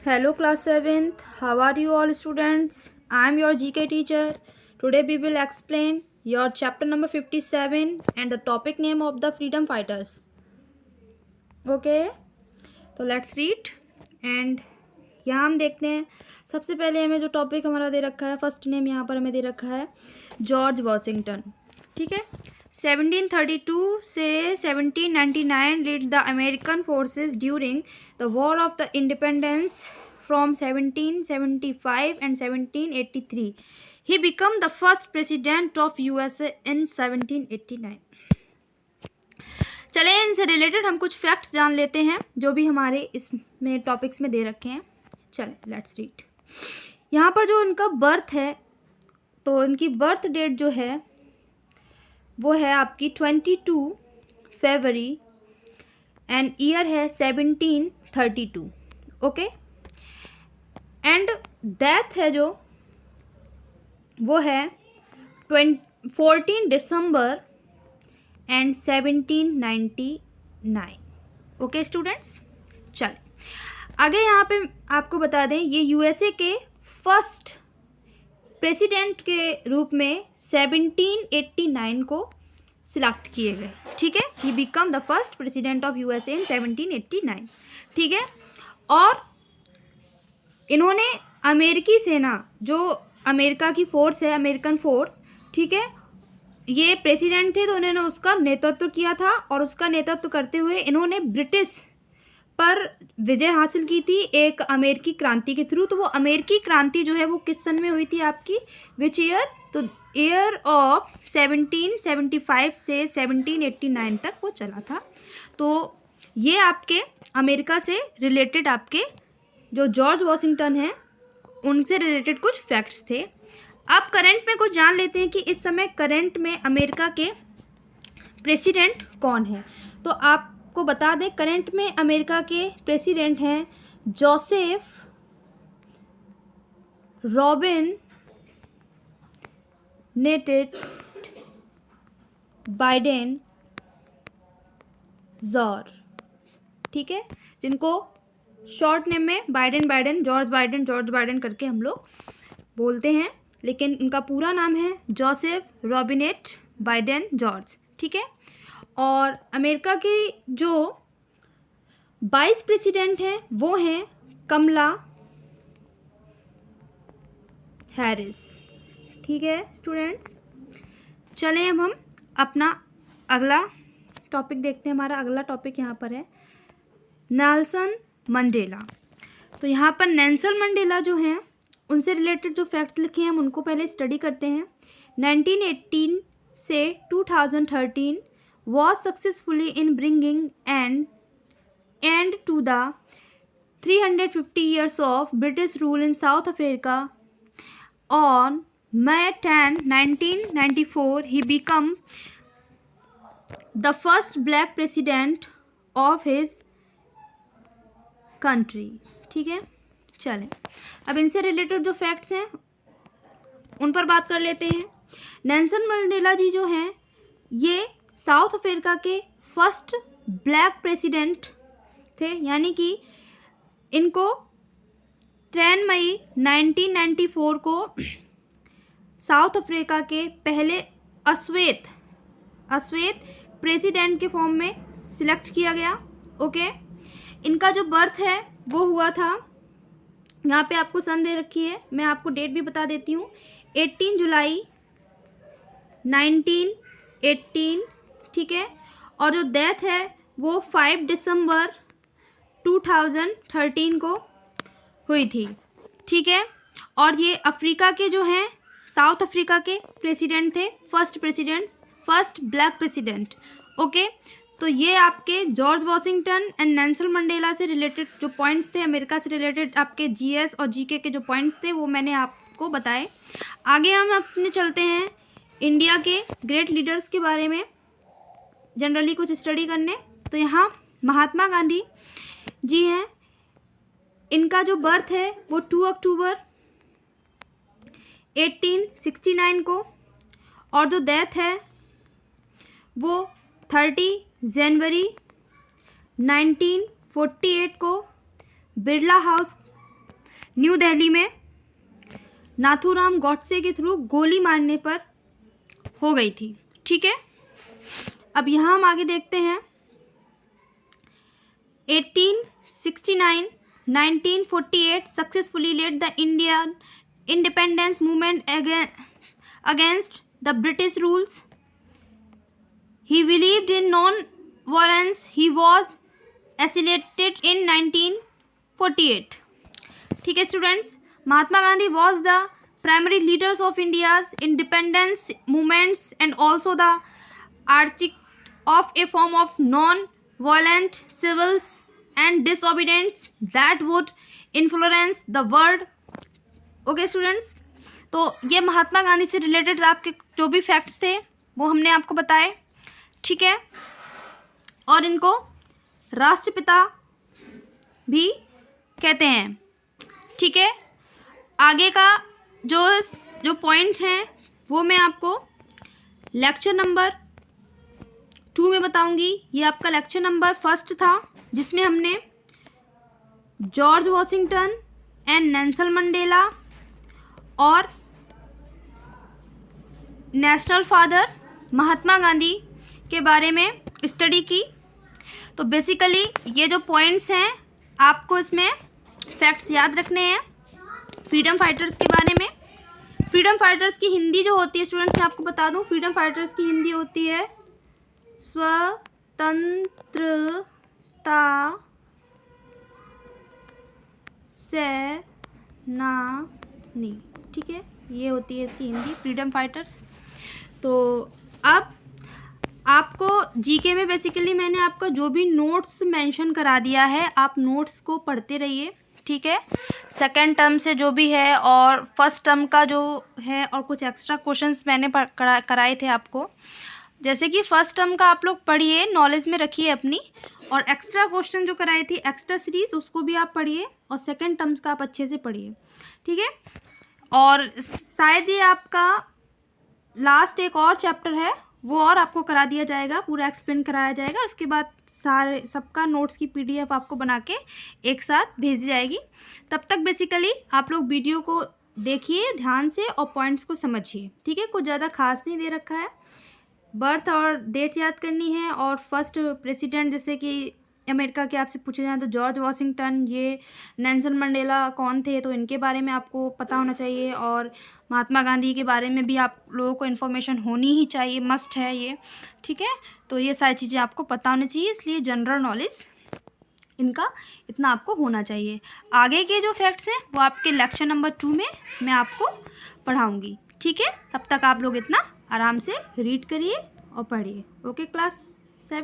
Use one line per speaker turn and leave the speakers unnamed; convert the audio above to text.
Hello class 7th. How are you all students? I am your GK teacher. Today we will explain your chapter number 57 and the topic name of the freedom fighters. Okay, तो let's read and यहाँ हम देखते हैं। सबसे पहले हमें जो topic हमारा दे रखा है, फर्स्ट नेम यहाँ पर हमें दे रखा है जॉर्ज वॉशिंगटन। ठीक है, 1732 से 1799 lead the American forces during the war of the independence from 1775 and 1783. He became the first president of USA in 1789. चले इनसे रिलेटेड हम कुछ फैक्ट्स जान लेते हैं जो भी हमारे इसमें टॉपिक्स में दे रखे हैं। चले लेट्स रीड। यहाँ पर जो उनका बर्थ है, तो उनकी बर्थ डेट जो है वो है आपकी 22 फरवरी एंड ईयर है 1732। ओके, एंड डेथ है जो वो है 14 दिसंबर एंड 1799। ओके स्टूडेंट्स, चल आगे यहाँ पे आपको बता दें, ये यूएसए के फर्स्ट प्रेसिडेंट के रूप में 1789 को सिलेक्ट किए गए। ठीक है, he become the first president of USA in 1789। ठीक है, और इन्होंने अमेरिकी सेना, जो अमेरिका की फोर्स है, अमेरिकन फोर्स, ठीक है, ये प्रेसिडेंट थे तो उन्होंने उसका नेतृत्व किया था, और उसका नेतृत्व करते हुए इन्होंने ब्रिटिश पर विजय हासिल की थी एक अमेरिकी क्रांति के थ्रू। तो वो अमेरिकी क्रांति जो है वो किस सन में हुई थी आपकी, विच ईयर? तो ईयर ऑफ 1775 से 1789 तक वो चला था। तो ये आपके अमेरिका से रिलेटेड आपके जो जॉर्ज वॉशिंगटन हैं उनसे रिलेटेड कुछ फैक्ट्स थे। अब करंट में कुछ जान लेते हैं कि इस समय करंट में अमेरिका के प्रेसिडेंट कौन है। तो आपको बता दें, करंट में अमेरिका के प्रेसिडेंट हैं जोसेफ रॉबिन नेटेड बाइडेन जॉर। ठीक है, जिनको शॉर्ट नेम में बाइडेन जॉर्ज बाइडेन करके हम लोग बोलते हैं, लेकिन इनका पूरा नाम है जोसेफ रॉबिनेट बाइडेन जॉर्ज। ठीक है, और अमेरिका के जो वाइस प्रेसिडेंट हैं वो हैं कमला हैरिस। ठीक है स्टूडेंट्स, चलें अब हम अपना अगला टॉपिक देखते हैं। हमारा अगला टॉपिक यहाँ पर है नेल्सन मंडेला। तो यहाँ पर नेल्सन मंडेला जो हैं उनसे रिलेटेड जो फैक्ट्स लिखे हैं हम उनको पहले स्टडी करते हैं। 1918 से 2013 was successfully in bringing an end to the 350 years of British rule in South Africa. On May 10, 1994, he became the first black president of his country. ठीक है, चलें अब इनसे रिलेटेड जो फैक्ट्स हैं उन पर बात कर लेते हैं। नेल्सन मंडेला जी जो हैं ये साउथ अफ्रीका के फर्स्ट ब्लैक प्रेसिडेंट थे, यानी कि इनको 10 मई 1994 को साउथ अफ्रीका के पहले अश्वेत प्रेसिडेंट के फॉर्म में सिलेक्ट किया गया। ओके, इनका जो बर्थ है वो हुआ था, यहाँ पे आपको सन दे रखी है, मैं आपको डेट भी बता देती हूँ, 18 जुलाई 1918। ठीक है, और जो डेथ है वो 5 दिसंबर 2013 को हुई थी। ठीक है, और ये अफ्रीका के जो हैं साउथ अफ्रीका के प्रेसिडेंट थे, फर्स्ट ब्लैक प्रेसिडेंट। ओके, तो ये आपके George Washington and Nelson Mandela से रिलेटेड जो पॉइंट्स थे, अमेरिका से रिलेटेड आपके जीएस और जीके के जो पॉइंट्स थे वो मैंने आपको बताए। आगे हम अपने चलते हैं इंडिया के ग्रेट लीडर्स के बारे में जनरली कुछ स्टडी करने। तो यहाँ महात्मा गांधी जी हैं, इनका जो बर्थ है वो 2 अक्टूबर 1869 को, और जो डेथ है वो 30 जनवरी 1948 को बिरला हाउस न्यू दिल्ली में नाथूराम गॉडसे के थ्रू गोली मारने पर हो गई थी। ठीक है, अब यहाँ हम आगे देखते हैं 1869 1948 successfully led the Indian independence movement against the British rules. He believed in non violence. He was assassinated in 1948। ठीक है students, Mahatma Gandhi was the primary leaders of India's independence movements and also the architect of a form of non violent civils and disobedience that would influence the world। Okay students, तो ये महात्मा गांधी से related आपके जो भी facts थे वो हमने आपको बताए। ठीक है, और इनको राष्ट्रपिता भी कहते हैं। ठीक है, आगे का जो पॉइंट्स हैं वो मैं आपको लेक्चर नंबर 2 में बताऊंगी। ये आपका लेक्चर नंबर 1 था, जिसमें हमने George Washington and Nelson Mandela और नेशनल फादर महात्मा गांधी के बारे में स्टडी की। तो बेसिकली ये जो पॉइंट्स हैं आपको इसमें फैक्ट्स याद रखने हैं फ्रीडम फाइटर्स के बारे में। फ्रीडम फाइटर्स की हिंदी जो होती है स्टूडेंट्स, मैं आपको बता दूं, फ्रीडम फाइटर्स की हिंदी होती है स्वतंत्रता सेनानी। ठीक है, ये होती है इसकी हिंदी, फ्रीडम फाइटर्स। तो अब आपको जीके में बेसिकली मैंने आपका जो भी नोट्स मेंशन करा दिया है, आप नोट्स को पढ़ते रहिए। ठीक है, सेकेंड टर्म से जो भी है और फर्स्ट टर्म का जो है और कुछ एक्स्ट्रा क्वेश्चंस मैंने कराए थे आपको। जैसे कि फर्स्ट टर्म का आप लोग पढ़िए, नॉलेज में रखिए अपनी, और एक्स्ट्रा क्वेश्चन जो कराई थी एक्स्ट्रा सीरीज उसको भी आप पढ़िए, और सेकंड टर्म्स का आप अच्छे से पढ़िए। ठीक है, और शायद ये आपका लास्ट एक और चैप्टर है वो और आपको करा दिया जाएगा, पूरा एक्सप्लेन कराया जाएगा। उसके बाद सारे सबका नोट्स की PDF आपको बना के एक साथ भेजी जाएगी। तब तक बेसिकली आप लोग वीडियो को देखिए ध्यान से और पॉइंट्स को समझिए। ठीक है, कुछ ज़्यादा खास नहीं दे रखा है, बर्थ और डेट याद करनी है, और फर्स्ट प्रेसिडेंट जैसे कि अमेरिका के आपसे पूछे जाए तो जॉर्ज वॉशिंगटन, ये नेल्सन मंडेला कौन थे तो इनके बारे में आपको पता होना चाहिए, और महात्मा गांधी के बारे में भी आप लोगों को इन्फॉर्मेशन होनी ही चाहिए, मस्ट है ये। ठीक है, तो ये सारी चीज़ें आपको पता होनी चाहिए, इसलिए जनरल नॉलेज इनका इतना आपको होना चाहिए। आगे के जो फैक्ट्स हैं वो आपके लेक्चर नंबर 2 में मैं आपको पढ़ाऊँगी। ठीक है, तब तक आप लोग इतना आराम से रीड करिए और पढ़िए। Okay class.